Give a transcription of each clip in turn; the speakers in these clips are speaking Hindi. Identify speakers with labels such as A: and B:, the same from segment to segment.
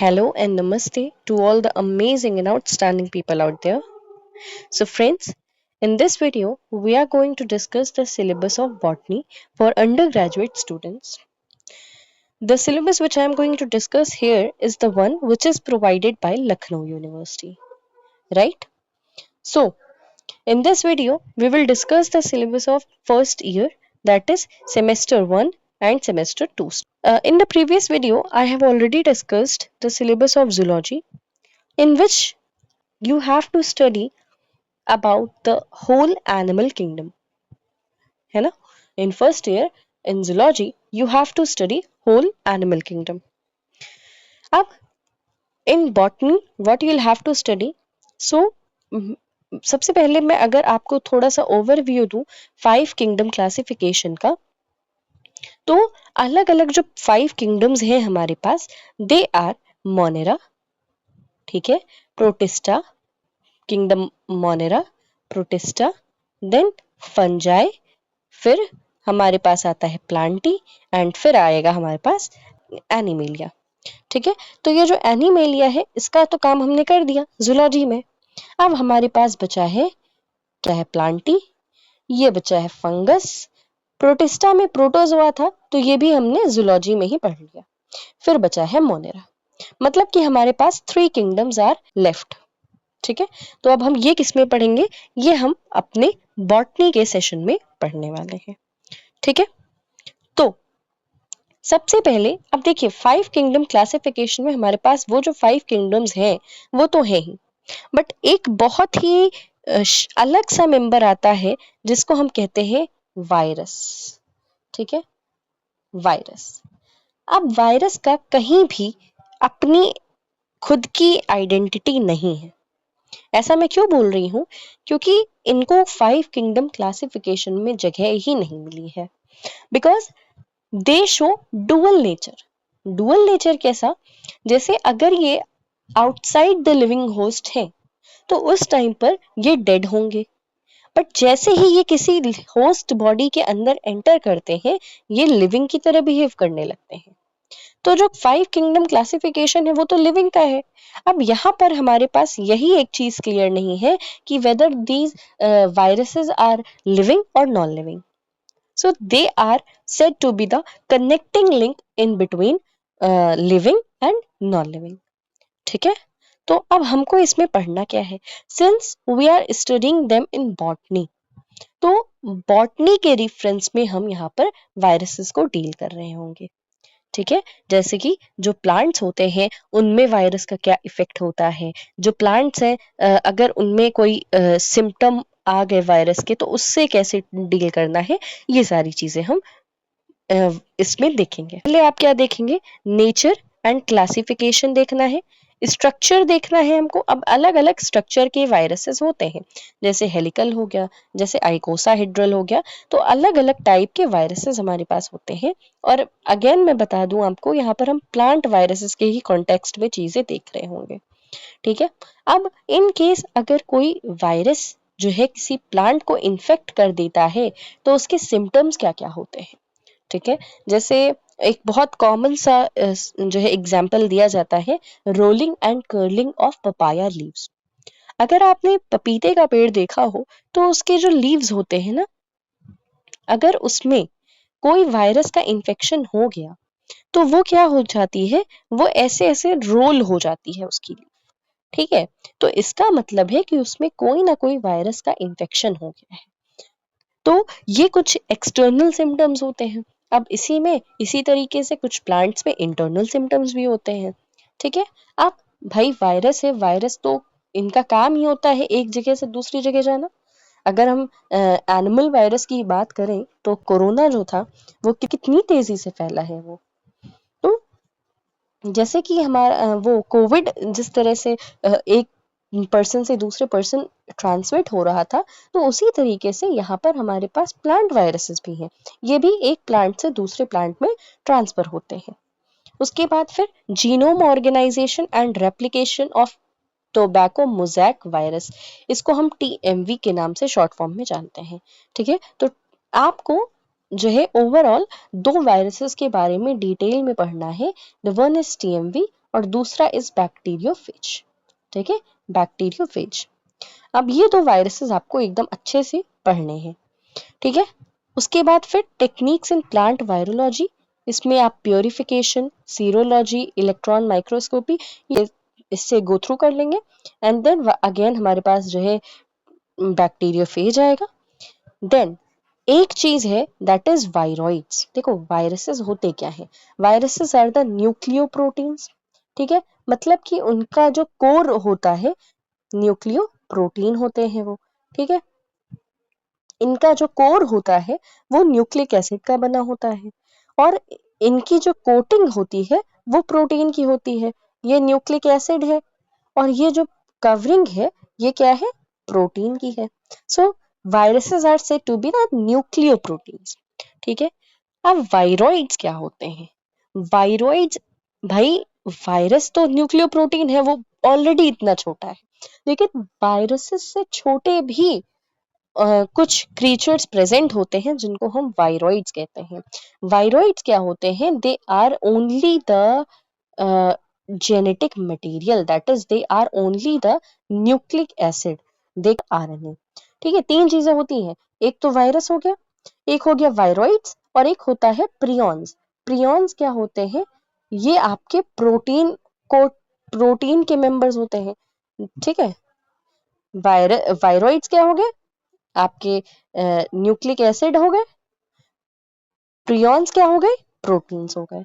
A: Hello and namaste to all the amazing and outstanding people out there. So, friends, in this video, we are going to discuss the syllabus of botany for undergraduate students. The syllabus which I am going to discuss here is the one which is provided by Lucknow University, right? So, in this video, we will discuss the syllabus of first year, that is semester 1 and semester 2. In the previous video, I have already discussed the syllabus of zoology, in which you have to study about the whole animal kingdom, है ना? In first year in zoology, you have to study whole animal kingdom. अब in botany, what you'll have to study? So सबसे पहले मैं अगर आपको थोड़ा सा ओवरव्यू दूं 5 किंगडम क्लासिफिकेशन का, तो अलग अलग जो 5 किंगडम्स हैं हमारे पास, दे आर मोनेरा, ठीक है, Protista, kingdom Monera, Protista, then Fungi, फिर हमारे पास आता है प्लांटी एंड फिर आएगा हमारे पास एनिमेलिया। ठीक है, तो ये जो एनिमेलिया है इसका तो काम हमने कर दिया जूलॉजी में। अब हमारे पास बचा है क्या है? प्लांटी, ये बचा है फंगस, प्रोटिस्टा में प्रोटोजोआ था तो ये भी हमने जूलॉजी में ही पढ़ लिया, फिर बचा है मोनेरा। मतलब कि हमारे पास 3 किंगडम्स आर लेफ्ट। ठीक है, तो अब हम ये किस में पढ़ेंगे? ये हम अपने बॉटनी के सेशन में पढ़ने वाले हैं। ठीक है, तो सबसे पहले अब देखिए 5 किंगडम क्लासिफिकेशन में हमारे पास वो जो 5 किंगडम्स हैं वो तो है ही, बट एक बहुत ही अलग सा मेंबर आता है जिसको हम कहते हैं वायरस। ठीक है, वायरस। अब वायरस का कहीं भी अपनी खुद की आइडेंटिटी नहीं है। ऐसा मैं क्यों बोल रही हूं? क्योंकि इनको 5 किंगडम क्लासिफिकेशन में जगह ही नहीं मिली है, because they show dual nature. Dual nature कैसा? जैसे अगर ये आउटसाइड द लिविंग होस्ट है तो उस टाइम पर ये डेड होंगे, बट जैसे ही ये किसी होस्ट बॉडी के अंदर एंटर करते हैं ये लिविंग की तरह बिहेव करने लगते हैं। तो जो 5 किंगडम क्लासिफिकेशन है वो तो लिविंग का है। अब यहाँ पर हमारे पास यही एक चीज क्लियर नहीं है कि whether these viruses are living और non living. So they are said to be the connecting link in between living and non-living. ठीक है, तो अब हमको इसमें पढ़ना क्या है? Since we are studying them in botany, तो बॉटनी के रेफरेंस में हम यहाँ पर वायरसेस को डील कर रहे होंगे। ठीक है, जैसे कि जो प्लांट्स होते हैं उनमें वायरस का क्या इफेक्ट होता है, जो प्लांट्स हैं अगर उनमें कोई सिम्टम आ गए वायरस के तो उससे कैसे डील करना है, ये सारी चीजें हम इसमें देखेंगे। पहले आप क्या देखेंगे? नेचर एंड क्लासिफिकेशन देखना है, स्ट्रक्चर देखना है हमको। अब अलग अलग स्ट्रक्चर के वायरसेस होते हैं, जैसे हेलिकल हो गया, जैसे आइकोसाहेड्रल हो गया, तो अलग अलग टाइप के वायरसेस हमारे पास होते हैं। और अगेन मैं बता दूं आपको, यहाँ पर हम प्लांट वायरसेस के ही कॉन्टेक्स्ट में चीजें देख रहे होंगे। ठीक है, अब इन केस अगर कोई वायरस जो है किसी प्लांट को इन्फेक्ट कर देता है तो उसके सिम्टम्स क्या क्या होते हैं। ठीक है, जैसे एक बहुत कॉमन सा जो है एग्जाम्पल दिया जाता है, rolling and curling of papaya leaves. अगर आपने पपीते का पेड़ देखा हो तो उसके जो लीव्स होते हैं ना, अगर उसमें कोई वायरस का इन्फेक्शन हो गया तो वो क्या हो जाती है, वो ऐसे ऐसे रोल हो जाती है उसकी लीव। ठीक है, तो इसका मतलब है कि उसमें कोई ना कोई वायरस का इन्फेक्शन हो गया है। तो ये कुछ एक्सटर्नल सिम्टम्स होते हैं। अब इसी तरीके से कुछ प्लांट्स में इंटरनल सिम्टम्स भी होते हैं। ठीक है, अब भाई वायरस है, वायरस तो इनका काम ही होता है एक जगह से दूसरी जगह जाना। अगर हम एनिमल वायरस की बात करें तो कोरोना जो था वो कितनी तेजी से फैला है वो। तो जैसे कि हमारा वो कोविड जिस तरह से एक पर्सन से दूसरे पर्सन ट्रांसमिट हो रहा था, तो उसी तरीके से यहाँ पर हमारे पास प्लांट वायरसेस भी हैं। ये भी एक प्लांट से दूसरे प्लांट में ट्रांसफर होते हैं। उसके बाद फिर genome organization and replication of tobacco mosaic virus, इसको हम TMV के नाम से शॉर्ट फॉर्म में जानते हैं। ठीक है, तो आपको जो है ओवरऑल 2 वायरसेस के बारे में डिटेल में पढ़ना है। द वन इज TMV और दूसरा इज बैक्टीरियोफेज। ठीक है, बैक्टीरियोफेज। अब ये दो वायरसेस आपको एकदम अच्छे से पढ़ने हैं। ठीक है, उसके बाद फिर टेक्निक्स इन प्लांट वायरोलॉजी, इसमें आप प्योरिफिकेशन, सीरोलॉजी, इलेक्ट्रॉन माइक्रोस्कोपी ये इससे गो थ्रू कर लेंगे। एंड देन अगेन हमारे पास जो है बैक्टीरियोफेज आएगा। देन एक चीज है दैट इज वायरॉइड्स। देखो वायरसेस होते क्या है, viruses are the nucleoproteins. ठीक है, मतलब कि उनका जो कोर होता है न्यूक्लियो प्रोटीन होते हैं वो। ठीक है, इनका जो कोर होता है वो न्यूक्लिक एसिड का बना होता है और इनकी जो कोटिंग होती है वो प्रोटीन की होती है। ये न्यूक्लिक एसिड है और ये जो कवरिंग है ये क्या है, प्रोटीन की है। So viruses are said to be the nucleoproteins. ठीक है, अब वायरॉइड्स क्या होते हैं? वायरॉइड्स, भाई वायरस तो न्यूक्लियो प्रोटीन है, वो ऑलरेडी इतना छोटा है, लेकिन वायरसेस से छोटे भी कुछ क्रीचर्स प्रेजेंट होते हैं जिनको हम वायरॉइड्स कहते हैं। वायरॉइड्स क्या होते हैं? They are only the genetic material, that is they are only the nucleic acid, the RNA. ठीक है, तीन चीजें होती हैं, एक तो वायरस हो गया, एक हो गया वायरॉइड्स और एक होता है प्रियॉन्स। प्रियॉन्स क्या होते हैं? ये आपके प्रोटीन को, प्रोटीन के मेंबर्स होते हैं। ठीक है, वायरॉइड्स क्या हो गए? आपके न्यूक्लिक एसिड हो गए, प्रियॉन्स क्या हो गए? प्रोटीन्स हो गए।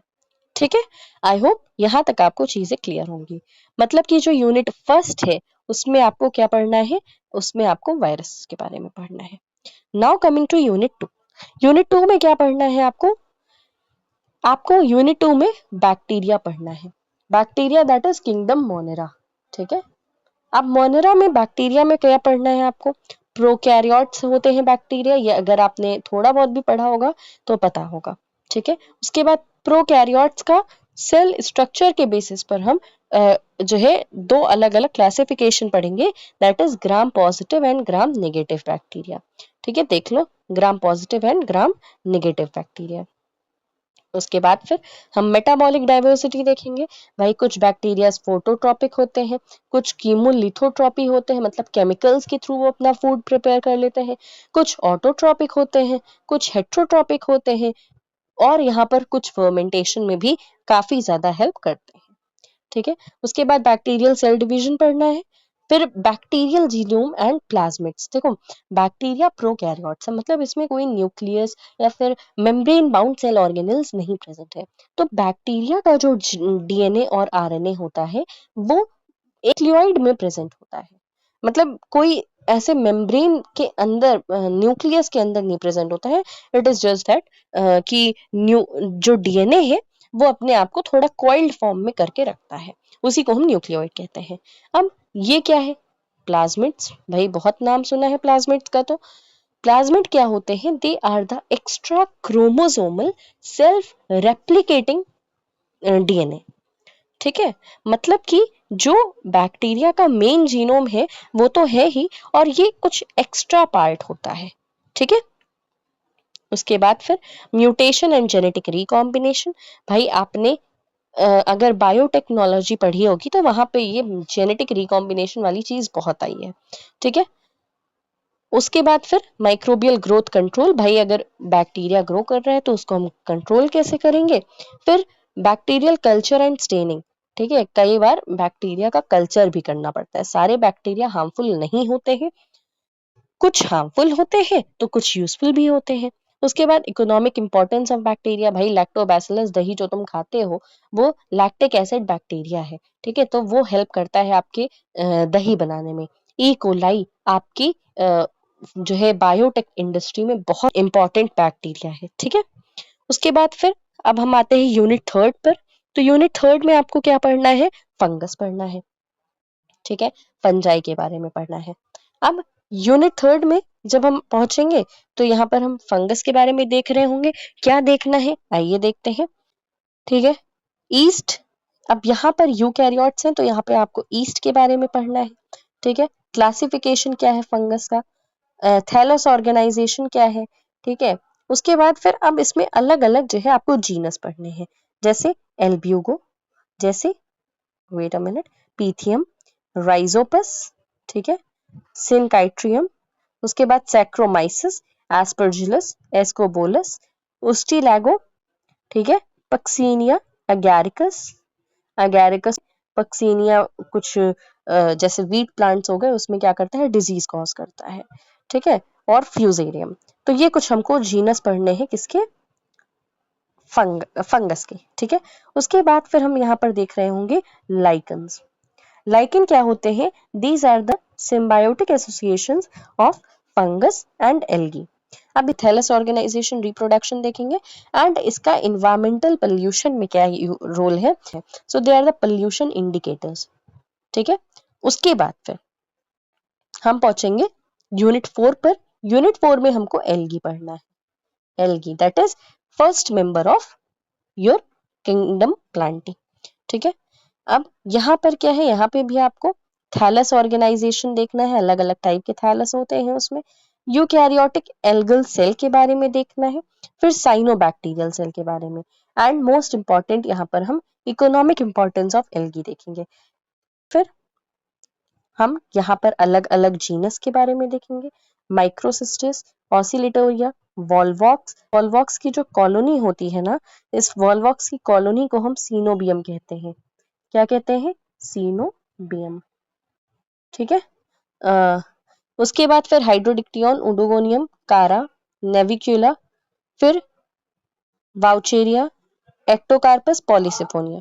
A: ठीक है, आई होप यहां तक आपको चीजें क्लियर होंगी। मतलब कि जो यूनिट फर्स्ट है उसमें आपको क्या पढ़ना है, उसमें आपको वायरस के बारे में पढ़ना है। Now coming to unit 2। Unit 2 में क्या पढ़ना है आपको? आपको यूनिट 2 में बैक्टीरिया पढ़ना है। Bacteria that is kingdom Monera. ठीक है, अब मोनेरा में बैक्टीरिया में क्या पढ़ना है आपको? प्रोकैरियोट्स होते हैं बैक्टीरिया, ये अगर आपने थोड़ा बहुत भी पढ़ा होगा तो पता होगा। ठीक है, उसके बाद प्रोकैरियोट्स का सेल स्ट्रक्चर के बेसिस पर हम जो है दो अलग अलग क्लासिफिकेशन पढ़ेंगे, that is gram positive and gram negative bacteria. ठीक है, देख लो, gram positive and gram negative bacteria. उसके बाद फिर हम मेटाबॉलिक डाइवर्सिटी देखेंगे। भाई कुछ बैक्टीरिया फोटोट्रॉपिक होते हैं, कुछ कीमोलिथोट्रॉपी होते हैं, मतलब केमिकल्स के थ्रू वो अपना फूड प्रिपेयर कर लेते हैं, कुछ ऑटोट्रॉपिक होते हैं, कुछ हेट्रोट्रॉपिक होते हैं और यहाँ पर कुछ फर्मेंटेशन में भी काफी ज्यादा हेल्प करते हैं। ठीक है, उसके बाद बैक्टीरियल सेल डिवीजन पढ़ना है। फिर बैक्टीरियल जीनोम एंड प्लाज्मिड्स। देखो बैक्टीरिया प्रोकैरियोट्स है, मतलब इसमें कोई न्यूक्लियस या फिर मेम्ब्रेन बाउंड सेल ऑर्गेनेल्स नहीं प्रेजेंट है। तो बैक्टीरिया का जो डीएनए और आरएनए होता है वो न्यूक्लियोइड में प्रेजेंट होता है, मतलब कोई ऐसे मेम्ब्रेन के अंदर न्यूक्लियस के अंदर नहीं प्रेजेंट होता है। इट इज जस्ट दैट कि जो डीएनए है वो अपने आप को थोड़ा कॉइल्ड फॉर्म में करके रखता है, उसी को हम न्यूक्लियोइड कहते हैं। अब ये क्या है? प्लाज्मिड्स। भाई बहुत नाम सुना है प्लाज्मिड्स का। तो प्लाज्मिड क्या होते हैं? They are the extra chromosomal self replicating DNA. ठीक है, मतलब कि जो बैक्टीरिया का मेन जीनोम है वो तो है ही, और ये कुछ एक्स्ट्रा पार्ट होता है। ठीक है, उसके बाद फिर म्यूटेशन एंड जेनेटिक रिकॉम्बिनेशन। भाई आपने अगर बायोटेक्नोलॉजी पढ़ी होगी तो वहां पे ये जेनेटिक रिकॉम्बिनेशन वाली चीज बहुत आई है। ठीक है, उसके बाद फिर माइक्रोबियल ग्रोथ कंट्रोल। भाई अगर बैक्टीरिया ग्रो कर रहा है तो उसको हम कंट्रोल कैसे करेंगे? फिर बैक्टीरियल कल्चर एंड स्टेनिंग। ठीक है, कई बार बैक्टीरिया का कल्चर भी करना पड़ता है, सारे बैक्टीरिया हार्मफुल नहीं होते हैं, कुछ हार्मफुल होते हैं तो कुछ यूजफुल भी होते हैं। उसके बाद इकोनॉमिक इंपॉर्टेंस ऑफ बैक्टीरिया। भाई लैक्टोबैसिलस दही जो तुम खाते हो वो लैक्टिक एसिड बैक्टीरिया है। ठीक है, तो वो हेल्प करता है आपके दही बनाने में। ई कोलाई आपकी जो है बायोटेक इंडस्ट्री में बहुत इंपॉर्टेंट बैक्टीरिया है। ठीक है, उसके बाद फिर अब हम आते हैं यूनिट थर्ड पर। तो यूनिट थर्ड में आपको क्या पढ़ना है? फंगस पढ़ना है। ठीक है, फंजाई के बारे में पढ़ना है। अब यूनिट थर्ड में जब हम पहुंचेंगे तो यहाँ पर हम फंगस के बारे में देख रहे होंगे। क्या देखना है आइए देखते हैं। ठीक है, ईस्ट। अब यहाँ पर यूकैरियोट्स हैं तो यहाँ पे आपको ईस्ट के बारे में पढ़ना है। ठीक है, क्लासिफिकेशन क्या है फंगस का, थैलस ऑर्गेनाइजेशन क्या है। ठीक है, उसके बाद फिर अब इसमें अलग अलग जो है आपको जीनस पढ़ने हैं, जैसे एल्ब्यूगो, जैसे wait a minute, Pythium, Rhizopus, ठीक है, सिनकाइट्रियम, उसके बाद सैक्रोमाइसिस, एस्परजिलस, एस्कोबोलस, उस्टिलैगो, ठीक है, पक्सीनिया, अगैरिकस, अगैरिकस, पक्सीनिया कुछ जैसे वीट प्लांट्स हो गए उसमें क्या करता है, डिजीज कॉज करता है, ठीक है, और फ्यूजेरियम। तो ये कुछ हमको जीनस पढ़ने हैं किसके, फंगस के, ठीक है। उसके बाद फिर हम यहाँ पर देख रहे होंगे लाइकन्स। लाइकन क्या होते हैं, these are the symbiotic associations of fungus and algae. अब थैलस ऑर्गेनाइजेशन, रिप्रोडक्शन देखेंगे एंड इसका इन्वायरमेंटल पोल्यूशन में क्या रोल है। So they are the pollution indicators, ठीक है। उसके बाद फिर हम पहुंचेंगे यूनिट 4 पर। यूनिट 4 में हमको एल्गी पढ़ना है। Algae that is first member of your kingdom Plantae, ठीक है। अब यहाँ पर क्या है, यहाँ पे भी आपको थैलस ऑर्गेनाइजेशन देखना है, अलग अलग टाइप के थैलस होते हैं उसमें। यूकैरियोटिक एल्गल सेल के बारे में देखना है, फिर साइनोबैक्टीरियल सेल के बारे में, एंड मोस्ट इंपॉर्टेंट यहाँ पर हम इकोनॉमिक इंपॉर्टेंस ऑफ एल्गी देखेंगे। फिर हम यहाँ पर अलग अलग जीनस के बारे में देखेंगे, माइक्रोसिस्टिस, ऑसिलेटोरिया, वॉलवॉक्स। वॉलवॉक्स की जो कॉलोनी होती है ना, इस वॉलवॉक्स की कॉलोनी को हम सीनोबियम कहते हैं। क्या कहते हैं, सीनोबियम, ठीक है। उसके बाद फिर हाइड्रोडिक्टियन, उडोगोनियम, कारा, नेविक्यूला, फिर वाउचेरिया, एक्टोकार्पस, पॉलीसिफोनिया।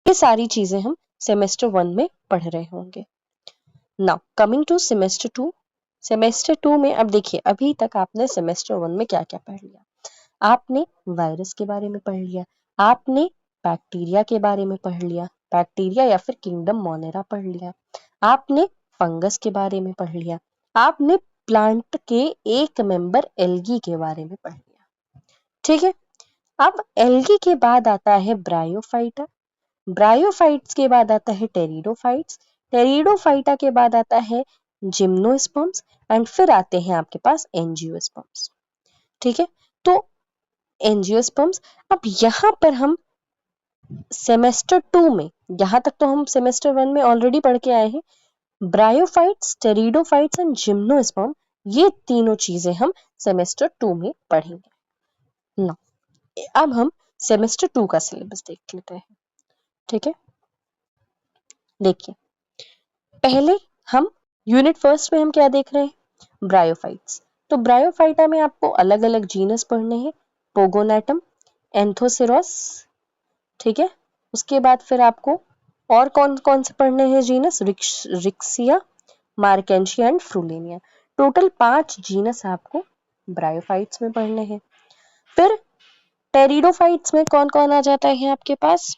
A: ये सारी चीजें हम सेमेस्टर 1 में पढ़ रहे होंगे। Now coming to semester 2। Semester 2 में अब देखिए, अभी तक आपने सेमेस्टर 1 में क्या क्या पढ़ लिया। आपने वायरस के बारे में पढ़ लिया, आपने बैक्टीरिया के बारे में पढ़ लिया, बैक्टीरिया या फिर किंगडम मोनेरा पढ़ लिया, आपने फंगस के बारे में पढ़ लिया, आपने प्लांट के एक मेंबर एल्गी के बारे में पढ़ लिया, ठीक है। अब एल्गी के बाद आता है ब्रायोफाइटा, ब्रायोफाइट्स के बाद आता है टेरिडोफाइट्स, टेरिडोफाइटा के बाद आता है जिम्नोस्पर्म्स, एंड फिर आते हैं आपके पास एंजियोस्पर्म्स, ठीक है। तो एंजियोस्पर्म्स, अब यहाँ पर हम सेमेस्टर 2 में, यहाँ तक तो हम सेमेस्टर 1 में ऑलरेडी पढ़ के आए हैं, ब्रायोफाइट्स, टेरिडोफाइट्स एंड जिम्नोस्पर्म, ये तीनों चीजें हम सेमेस्टर 2 में पढ़ेंगे ना। अब हम सेमेस्टर 2 का सिलेबस देख लेते हैं, ठीक है। देखिए, पहले हम यूनिट फर्स्ट में हम क्या देख रहे हैं, ब्रायोफाइट्स। तो ब्रायोफाइटा में आपको अलग अलग जीनस पढ़ने हैं, पोगोनेटम, एंथोसिरोस, ठीक है। उसके बाद फिर आपको और कौन कौन से पढ़ने हैं genus, Riccia, Marchantia and Frullania. Total 5 genus आपको ब्रायोफाइट्स में पढ़ने हैं। फिर टेरिडोफाइट्स में कौन कौन आ जाता है आपके पास,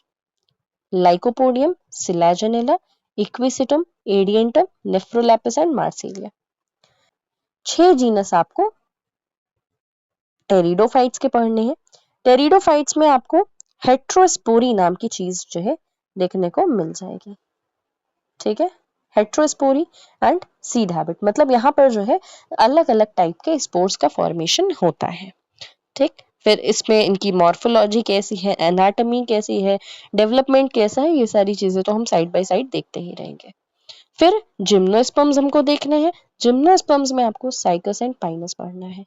A: Lycopodium, Selaginella, Equisetum, Adiantum, Nephrolepis and Marsilea. 6 genus आपको टेरिडोफाइट्स के पढ़ने हैं। टेरिडोफाइट्स में आपको हेट्रोस्पोरी नाम की चीज जो है देखने को मिल जाएगी, ठीक है। हेट्रोस्पोरी एंड सीड हैबिट, मतलब यहाँ पर जो है अलग अलग टाइप के स्पोर्स का फॉर्मेशन होता है, ठीक। फिर इसमें इनकी मॉर्फोलॉजी कैसी है, एनाटॉमी कैसी है, डेवलपमेंट कैसा है, ये सारी चीजें तो हम साइड बाय साइड देखते ही रहेंगे। फिर जिम्नोस्पर्म्स हमको देखने हैं। जिम्नोस्पर्म्स में आपको साइकस एंड पाइनस पढ़ना है,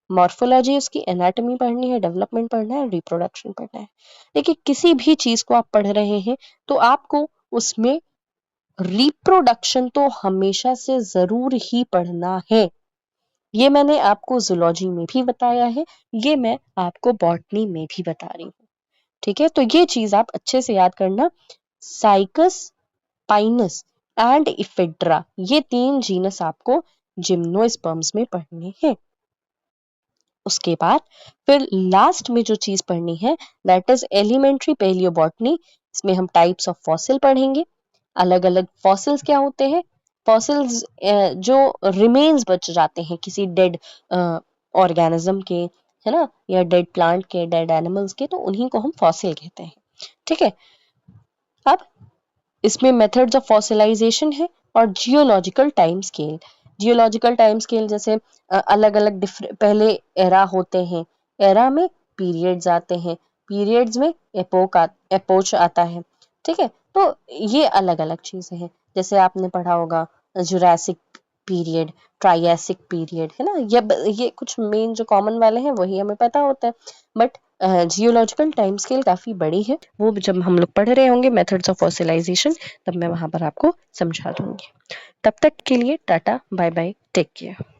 A: मॉर्फोलॉजी उसकी, एनाटॉमी पढ़नी है, डेवलपमेंट पढ़ना है, रिप्रोडक्शन पढ़ना है। देखिए, किसी भी चीज को आप पढ़ रहे हैं तो आपको उसमें रिप्रोडक्शन तो हमेशा से जरूर ही पढ़ना है। ये मैंने आपको जूलॉजी में भी बताया है, ये मैं आपको बॉटनी में भी बता रही हूँ, ठीक है। तो ये चीज आप अच्छे से याद करना, साइकस, पाइनस एंड इफेड्रा, ये 3 जीनस आपको जिम्नोस्पर्म्स में पढ़ने हैं। उसके बाद फिर लास्ट में जो चीज पढ़नी है दैट इज एलिमेंट्री पैलियोबॉटनी। इसमें हम टाइप्स ऑफ फॉसिल पढ़ेंगे, अलग अलग फॉसिल्स क्या होते हैं, फॉसिल्स जो रिमेन्स बच जाते हैं किसी डेड ऑर्गेनिज्म के, है ना, या डेड प्लांट के, डेड एनिमल्स के, तो उन्हीं को हम फॉसिल कहते हैं, ठीक है। अब इसमें मेथड्स ऑफ फॉसिलाइजेशन है और geological time scale. Geological time scale जैसे अलग अलग पहले एरा होते हैं, एरा में पीरियड्स आते हैं, पीरियड्स में एपोच आता है, ठीक है, तो ये अलग अलग चीजें हैं। जैसे आपने पढ़ा होगा जुरासिक पीरियड, ट्रायसिक पीरियड, है ना, ये कुछ मेन जो कॉमन वाले हैं वही हमें पता होता है। बट जियोलॉजिकल टाइम स्केल काफी बड़ी है, वो जब हम लोग पढ़ रहे होंगे मेथड्स ऑफ फॉसिलाइजेशन, तब मैं वहां पर आपको समझा दूंगी। तब तक के लिए tata bye bye, take care.